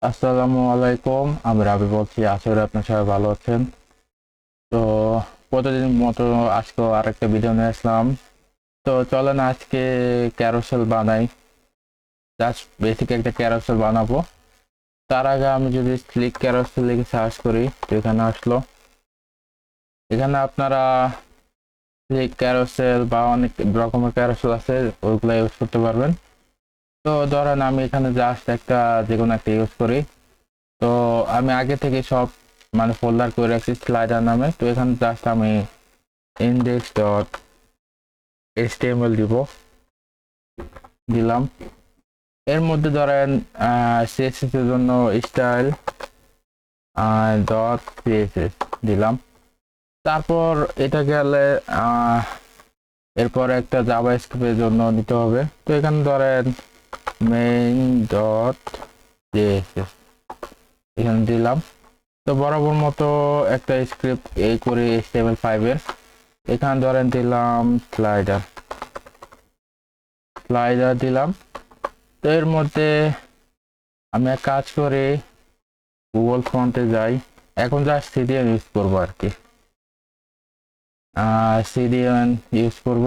আসসালামু আলাইকুম। আমি রাবি বলছি, আশা করি আপনার সবাই ভালো আছেন। তো প্রতিদিন মতো আজকেও আরেকটা ভিডিও নিয়ে আসলাম। তো চলেন আজকে ক্যারোসেল বানাই। জাস্ট বেসিক একটা ক্যারোসেল বানাবো। তার আগে আমি যদি ক্লিক ক্যারোসেল লিখে সার্চ করি, তো এখানে আসলো। এখানে আপনারা ক্লিক ক্যারোসেল বা অনেক রকমের ক্যারোসেল আছে, ওইগুলো ইউজ করতে পারবেন। তো ধরেন আমি এখানে জাস্ট একটা যে কোনো একটা ইউজ করি। তো আমি আগে থেকে সব মানে ফোল্ডার করে রাখছি স্লাইডার নামে। তো এখানে জাস্ট আমি ইন্ডেক্স ডট এইচটিএমএল দিলাম। এর মধ্যে ধরেন সিএসএস এর জন্য স্টাইল ডট সিএসএস দিলাম। তারপর এটা গেলে এরপর একটা জাভাস্ক্রিপ্টের জন্য নিতে হবে। তো এখানে ধরেন মেইন ডট সিএসএস এখানে দিলাম। তো বরাবর মতো একটা স্ক্রিপ্ট এই করে HTML5 এর এখানে ধরেন দিলাম স্লাইডার দিলাম। তো এর মধ্যে আমি এক কাজ করে গুগল ফন্টে যাই। এখন জাস্ট সিডিএন ইউজ করবো আর কি। সিডিএন ইউজ করব।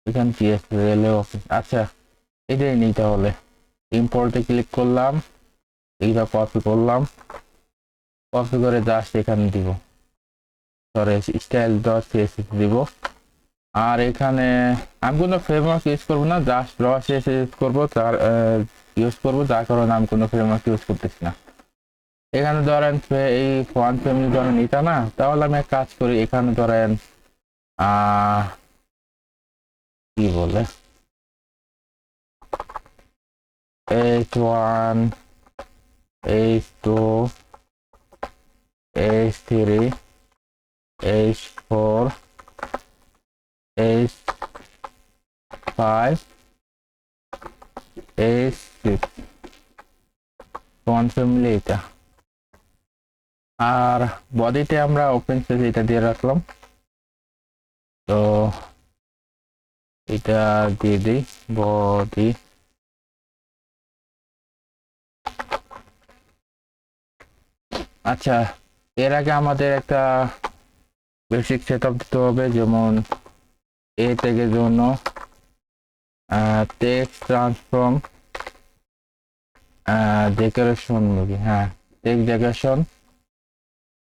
এখানে কি আছে, রেলওয়ে অফিস। আচ্ছা, এটাই নিই তাহলে। ইম্পোর্টে ক্লিক করলাম, এইটা কপি করলাম, কপি করে জাস্ট এখানে দিব। সরি, স্টাইল ডট সিএসএস দিব। আর এখানে আমি কোনো ফ্রেমওয়ার্ক ইউজ করবো না, জাস্ট র সিএসএস ইউজ করবো। তার যার কারণে আমি কোনো ফ্রেমওয়ার্ক ইউজ করতেছি না। এখানে ধরেন এই ফন্ট ফ্যামিলি ধরেন এটা না, তাহলে আমি এক কাজ করি, এখানে ধরেন কি বলে H1 H2 H3 H4 H5 H6 font family এটা। আর বডিতে আমরা ওপেন স্পেস এটা দিয়ে রাখলাম। তো এটা দিয়ে দিই বডি। আচ্ছা, এর আগে আমাদের একটা বেসিক সেটআপ দিতে হবে। যেমন এ ট্যাগের জন্য টেক্সট ট্রান্সফর্ম ডেকোরেশন নাকি, হ্যাঁ, টেক্সট ডেকোরেশন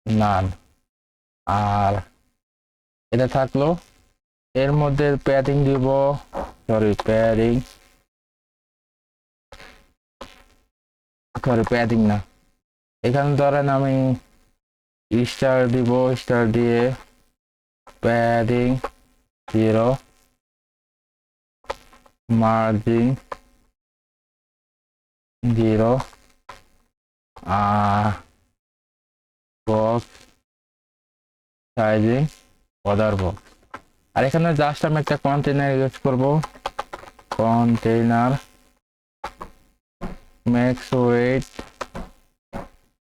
নান। আর এটা থাকলো। এর মধ্যে প্যাডিং দিব, প্যাডিং না। এখানে ধরেন আমি স্টার দিব, স্টার দিয়ে padding 0, margin 0, box sizing other box. আর এখানে জাস্ট আমি একটা কন্টেইনার ইউজ করব। কন্টেইনার ম্যাক্স ওয়েট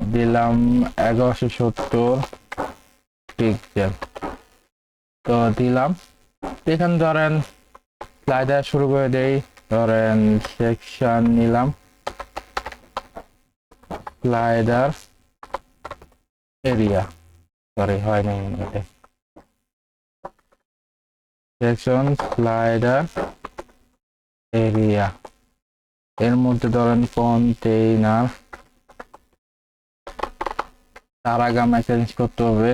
দিলাম 1170 পিক্সেল। তো দিলাম। এখানে ধরেন স্লাইডার শুরু করে দেই। ধরেন সেকশন নিলাম, স্লাইডার এরিয়া, হয় না এটা, সেকশন স্লাইডার এরিয়া। এর মধ্যে ধরেন কন্টেইনার। তার আগে আমায় চেঞ্জ করতে হবে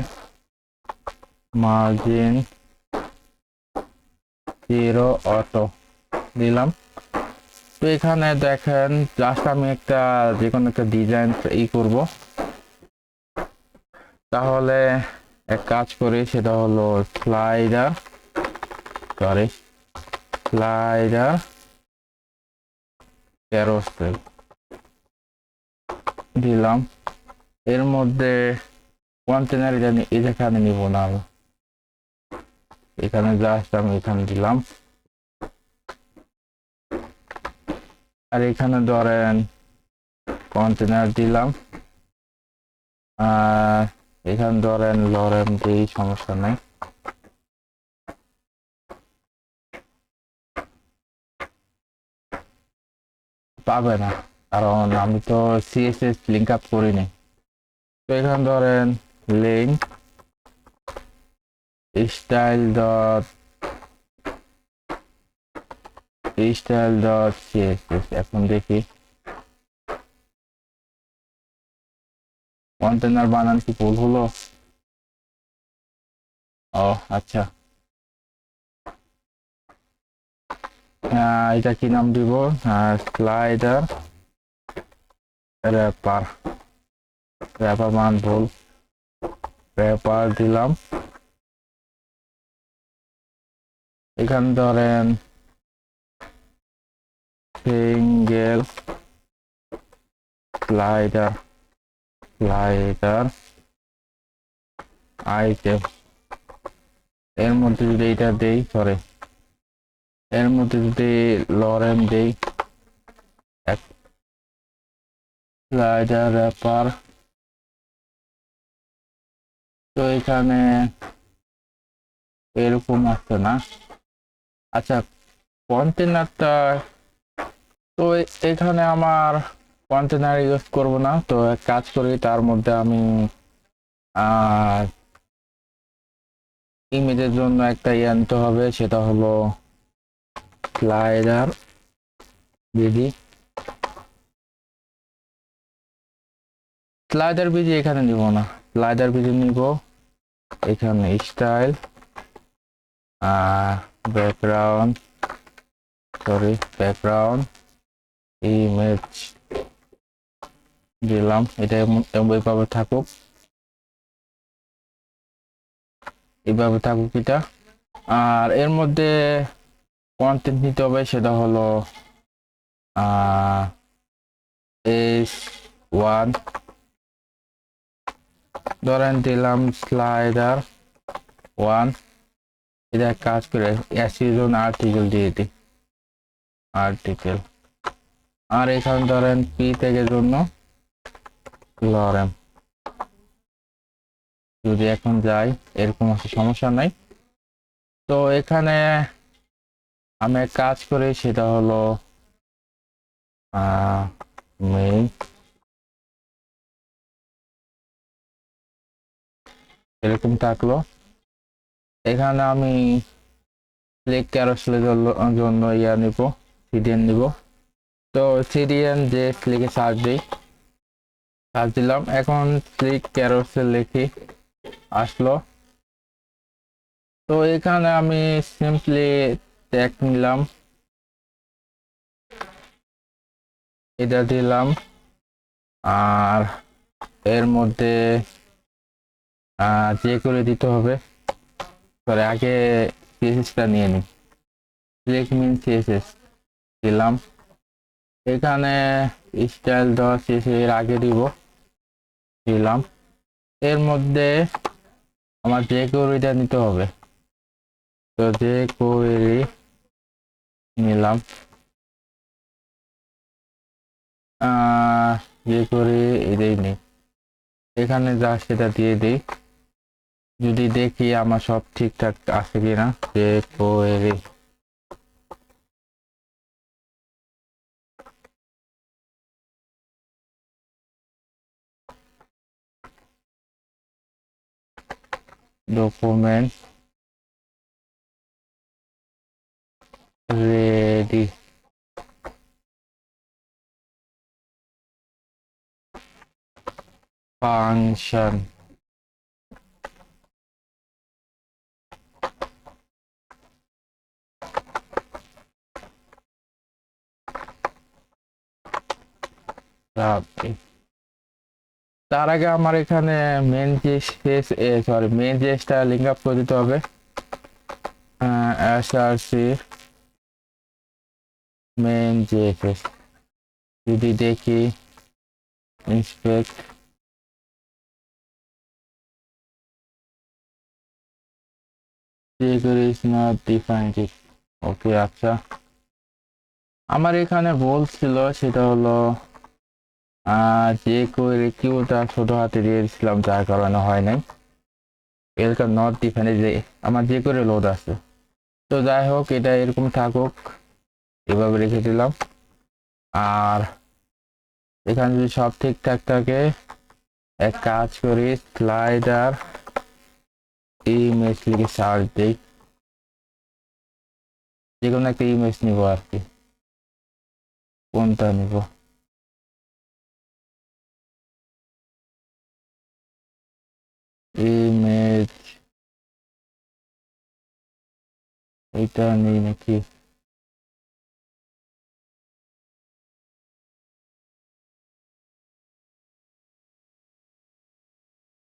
মার্জিন 0 অটো দিলাম। তো এখানে দেখেন জাস্ট আমি একটা যে কোনো একটা ডিজাইন করব। তাহলে এক কাজ করি, সেটা হলো স্লাইডার ক্যারোসেল দিলাম। এর মধ্যে কন্টেনার এখানে নিব না, এখানে জাস্ট আমি এখানে দিলাম। আর এখানে ধরেন কন্টেনার দিলাম। আর এখানে ধরেন লরেম দিই, সমস্যা নেই। পাবে না, কারণ আমি তো সিএসএস লিঙ্ক আপ করিনি। তো এখানে ধরেন লিঙ্ক style.css। এখন দেখি কন্টেনার বানান কি ভুল হলো? ও আচ্ছা, এটা কি নাম দিব? Slider wrapper. র্যাপার মান ভুল, র্যাপার দিলাম। এখানে ধরেন সিঙ্গেল স্লাইডার আইটেম। এর মধ্যে যদি এটা দেই, এর মধ্যে যদি লরেন দেই, স্লাইডার র্যাপার। তো এখানে এরকম আসছে না। আচ্ছা, কন্টেনারটা তো এখানে আমার কন্টেনার ইউজ করব না। তো এক কাজ করি, তার মধ্যে আমি ইমেজের জন্য একটা আনতে হবে, সেটা হলো স্লাইডার বিডি। স্লাইডার বিডি এখানে নিব না, স্লাইডার বিডি নিব এখানে স্টাইল ব্যাকগ্রাউন্ড ইমেজ দিলাম। এটা এইভাবে থাকুক, এটা। আর এর মধ্যে কন্টেন্ট নিতে হবে, সেটা হলো S1 ধরেন দিলাম স্লাইডার 1। এটা কাজ করে অ্যাসিজন আর্টিকেল দিয়ে দিই, আর্টিকেল। আর এখানে ধরেন পি থেকে জন্য লরেম। যদি এখন যাই, এরকম আছে, সমস্যা নাই। তো এখানে আমি এক কাজ করি, সেটা হলো মেইন। এরকম থাকলো। এখানে আমি ক্লিক ক্যারোসেলের জন্য নিব, সিডিএন নিব। তো সিডিএন যে লিখে সার্চ দিলাম। এখন ক্লিক ক্যারোসেল লিখি, আসলো। তো এখানে আমি সিম্পলি ট্যাগ নিলাম, এটা দিলাম। আর এর মধ্যে যে করে দিতে হবে, আগে সিএসএসটা নিয়ে নিই। ক্লিক মিন সিএসএস দিলাম। এখানে স্টাইল ডট সিএসএস এর আগে দিলাম। এর মধ্যে আমার যে কোয়েরিটা নিতে হবে, তো যে কোয়েরি নিলাম। যে কোয়েরি এটাই নেই, এখানে যা সেটা দিয়ে দিই। যদি দেখি আমার সব ঠিকঠাক আছে কিনা, যে কোয়েরি ডকুমেন্ট রেডি। ফাংশন তার আগে আমার এখানে মেন জেসটা লিঙ্ক আপ করে দিতে হবে। SRC main JS. যদি দেখি inspect, is not defined। Okay, আচ্ছা। আমার এখানে বলছিল সেটা হলো যে কোয়েরি কিউটা ছোট হাতে দিয়ে দিয়েছিলাম, যার কারণে হয় নাই। এরকম নট ডিফাইন্ড, যে আমার যে করে লোড আছে। তো যাই হোক, এটা এরকম থাকুক, এভাবে রেখে দিলাম। আর এখানে যদি সব ঠিকঠাক থাকে, এক কাজ করি, স্লাইডার ইমেজ লিখে সার্চ দিই, যে কোনো একটা ইমেজ নিব আর কি। কোনটা নিব? ইমেজ, এটা নেই নাকি?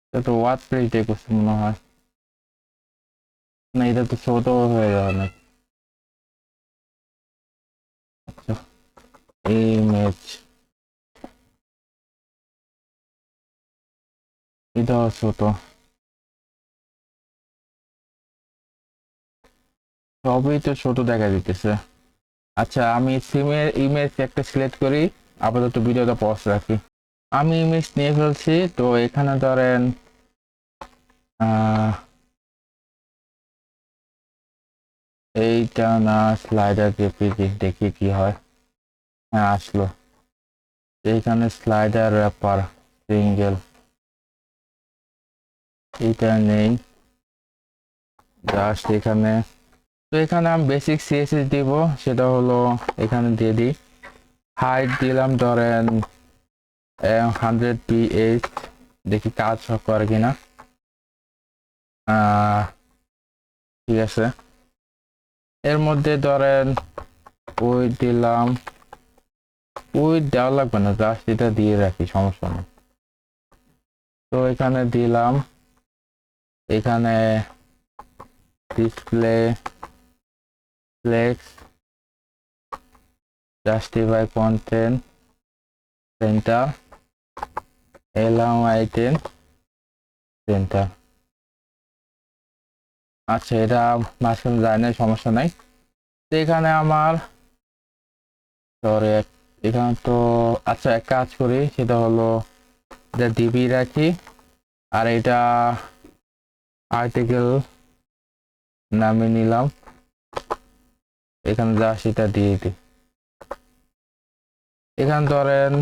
এটা তো ওয়ার্ডপ্রেস দিয়ে করছে মনে হয়। না, এটা তো ছোট হয়ে যাবে না। আচ্ছা, ইমেজ, এটা ছোট, সবই তো ছোট দেখা দিতেছে। আচ্ছা, আমি সিমের ইমেজ একটা সিলেক্ট করি, আপাতত ভিডিওটা পজ রাখি। আমি ইমেজ নিয়ে ফেলছি, তো এখানে ধরেন এইটা না, স্লাইডার জেপিজি, দেখি কি হয়। হ্যাঁ, আসলো। এইখানে স্লাইডার র্যাপার সিঙ্গেল, এইটা নেই, জাস্ট এখানে। তো এখানে আমি বেসিক সিএসএস দিব, সেটা হলো এখানে দিয়ে দিই। হাইট দিলাম ধরেন 100 ph, দেখি কাজ করে কিনা। ঠিক আছে, এর মধ্যে ধরেন উইড দিলাম, উইড দেওয়া লাগবে না, জাস্ট এটা দিয়ে রাখি, সমস্যা নেই। তো এখানে দিলাম, এখানে display flex, justify content, centre, allow item, centre. আচ্ছা, এটা মাঝখানে যায় না, সমস্যা নাই। তো এখানে আমার সরি, এখানে তো আচ্ছা, এক কাজ করি, সেটা হলো এটা ডিবি রাখি, আর এটা আর্টিকেল নামে নিলাম, এখানে যা সেটা দিয়ে দিই। এখানে ধরেন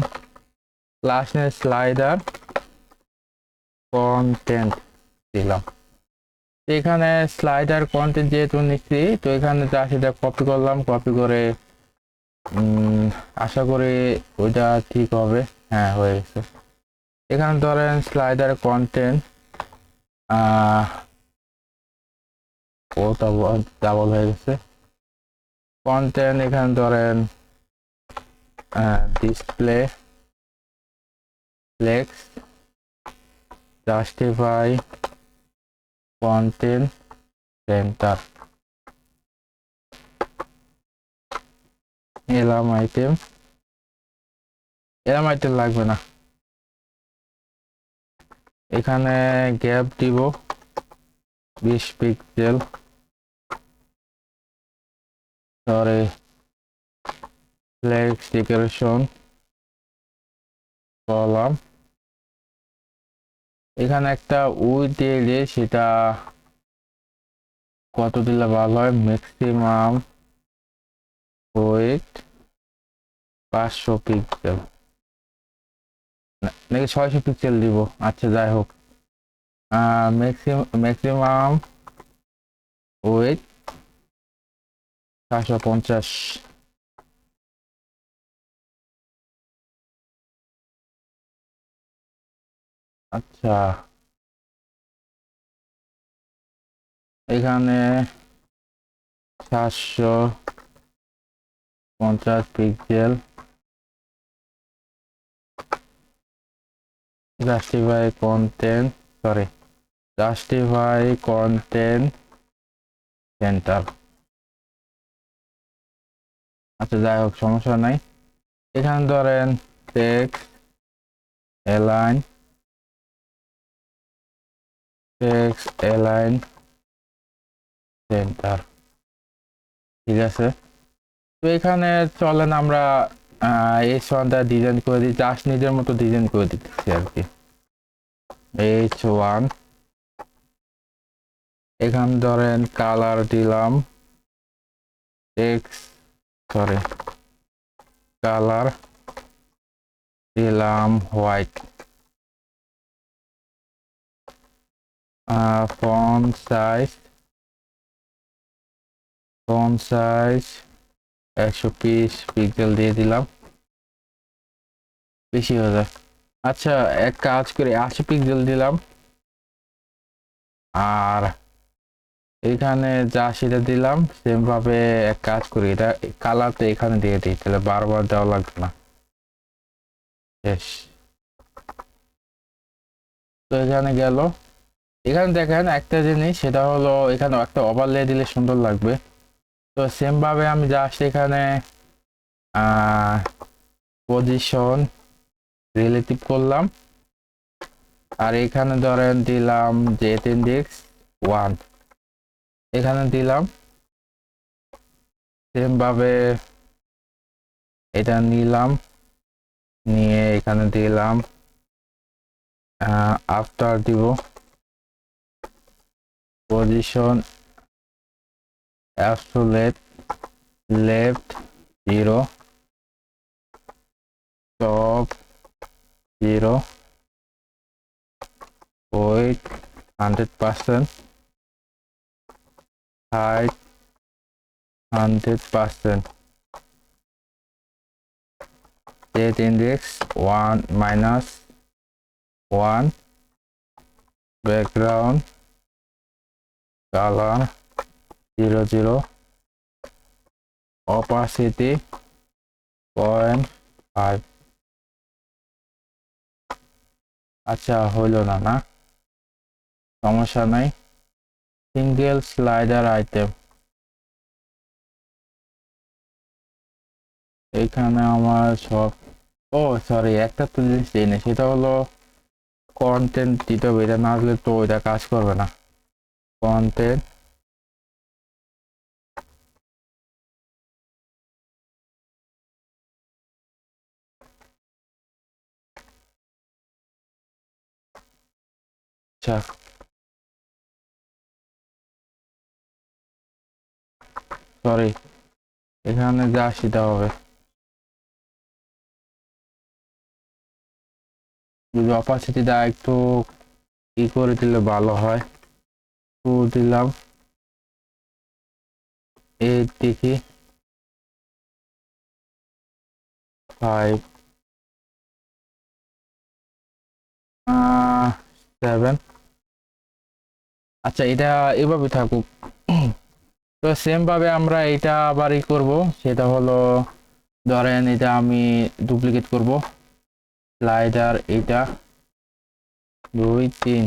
ক্লাস নেম স্লাইডার কন্টেন্ট দিলাম। এখানে স্লাইডার কন্টেন্ট যেহেতু নিচ্ছি, তো এখানে যা সেটা কপি করলাম, কপি করে আশা করি ওইটা ঠিক হবে। হ্যাঁ, হয়ে গেছে। এখানে ধরেন স্লাইডার কন্টেন্ট, ওটা ডাবল হয়ে গেছে। কন্টেন্ট এখানে ধরেন display flex, justify content, center, align item. Align item লাগবে না, এখানে গ্যাপ দিব 20 pixel, sorry, flex direction column. এখানে একটা উইড দিয়ে, সেটা কত দিলে ভালো হয়? ম্যাক্সিমাম উইড 500 পিক্সেল, নাকি 600 পিক্সেল দিব? আচ্ছা, যাই হোক, ম্যাক্সিমাম উইড 450। আচ্ছা, এখানে 750 pixel, justify content, sorry, justify content centre. আচ্ছা, যাই হোক, সমস্যা নাই। এখানে ধরেন text align, text align centre, ঠিক আছে। তো এখানে চলেন আমরা H1টা ডিজাইন করে দিই, জাস্ট নিজের মতো ডিজাইন করে দিচ্ছি আর কি। H1, এখানে ধরেন কালার দিলাম টেক্সট, সরি, কালার দিলাম হোয়াইট। ফন্ট সাইজ 120 পিক্সেল দিয়ে দিলাম, বেশি হয়ে যায়। আচ্ছা, এক কাজ করে 80 পিক্সেল দিলাম, আর এখানে যা সেটা দিলাম। সেম ভাবে এক কাজ করি, এটা কালারটা এখানে দিয়ে দিই, তাহলে বারবার দেওয়া লাগবে না। শেষ। তো এখানে গেল। এখানে দেখেন একটা জিনিস, সেটা হলো এখানে একটা ওভারলে দিলে সুন্দর লাগবে। তো সেম ভাবে আমি জাস্ট এখানে পজিশন রিলেটিভ করলাম, আর এখানে ধরেন দিলাম জেট ইন্ডেক্স 1, এখানে দিলাম। সেম ভাবে এটা নিলাম, নিয়ে এখানে দিলাম আফটার দিব position absolute left 0, top 0, width 100%, height 100%, date index 1 minus 1, background color 00, opacity 0.5। আচ্ছা, হইল না, না সমস্যা নাই। সিঙ্গেল স্লাইডার আইটেম, এখানে আমার সব, ও সরি, একটা তো জিনিস দিই না, সেটা হলো কন্টেন্ট দিতে হবে। এটা না দিলে তো এটা কাজ করবে না। কন্টেন্ট আচ্ছা, সরি, এখানে যা সেটা হবে। যদি অপাসিটিটা একটু ই করে দিলে ভালো হয়। টু দিলাম, এইট দেখি, 5, 7। আচ্ছা, এটা এভাবে থাকুক। তো সেম ভাবে আমরা এটা আবার ই করবো, সেটা হলো ধরেন এটা আমি ডুপ্লিকেট করব, স্লাইডার এটা 2 3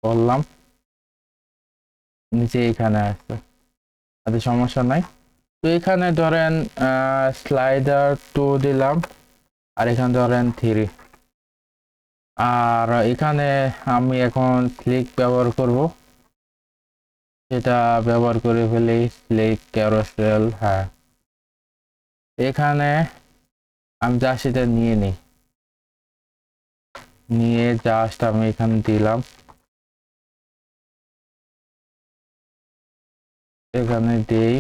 করলাম, নিচে এখানে আসবে, তাতে সমস্যা নাই। তো এখানে ধরেন স্লাইডার 2 দিলাম, আর এখানে ধরেন 3, আর এখানে আমি এখন ক্লিক ব্যবহার করব, সেটা ব্যবহার করে ফেলি, ক্লিক ক্যারোসেল। হ্যাঁ, এখানে আমি যা সেটা নিয়ে নিই, নিয়ে জাস্ট আমি এখানে দিলাম, এখানে দেই,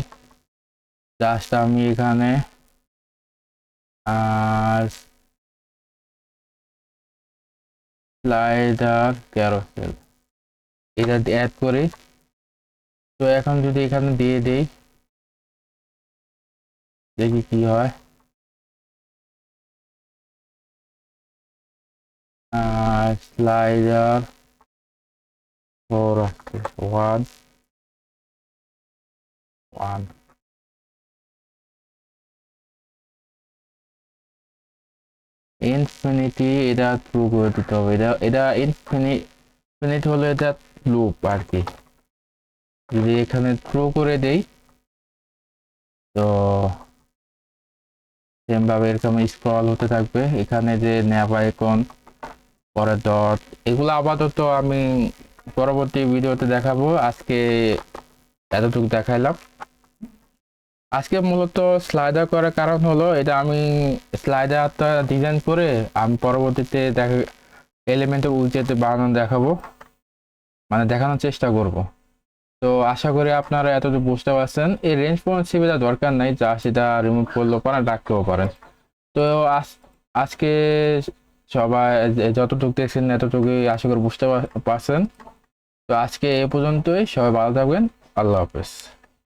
জাস্ট আমি এখানে স্লাইডার ক্যারোসেল এটা অ্যাড করি। তো এখন যদি এখানে দিয়ে দেই, দেখি কি হয়। স্লাইডার 4 আসছে, 1 1। ইনফিনিটি এটা ট্রু করে দিতে হবে, এটা এটা ইনফিনিট হলো এটা লুপ আর কি। যদি এখানে ট্রু করে দেই, তো সেম ভাবে এরকম স্ক্রল হতে থাকবে। এখানে যে ন্যাপ আইকন, পরে ডট, এগুলো আপাতত আমি পরবর্তী ভিডিওতে দেখাবো। আজকে এতটুকু দেখাইলাম। আজকে মূলত স্লাইডার করার কারণ হলো, এটা আমি স্লাইডারটা ডিজাইন করে আমি পরবর্তীতে দেখা এলিমেন্টের উইজেটে বানানো দেখাবো, মানে দেখানোর চেষ্টা করব। তো আশা করি আপনারা এতটুকু বুঝতে পারছেন। এই রেঞ্জ পয়েন্ট সুবিধা দরকার নাই, যা সেটা রিমুভ করলেও পারেন, রাখতেও পারেন। তো আজকে সবাই যতটুকু দেখছেন এতটুকুই আশা করি বুঝতে পারছেন। তো আজকে এ পর্যন্তই, সবাই ভালো থাকবেন। আল্লাহ হাফেজ।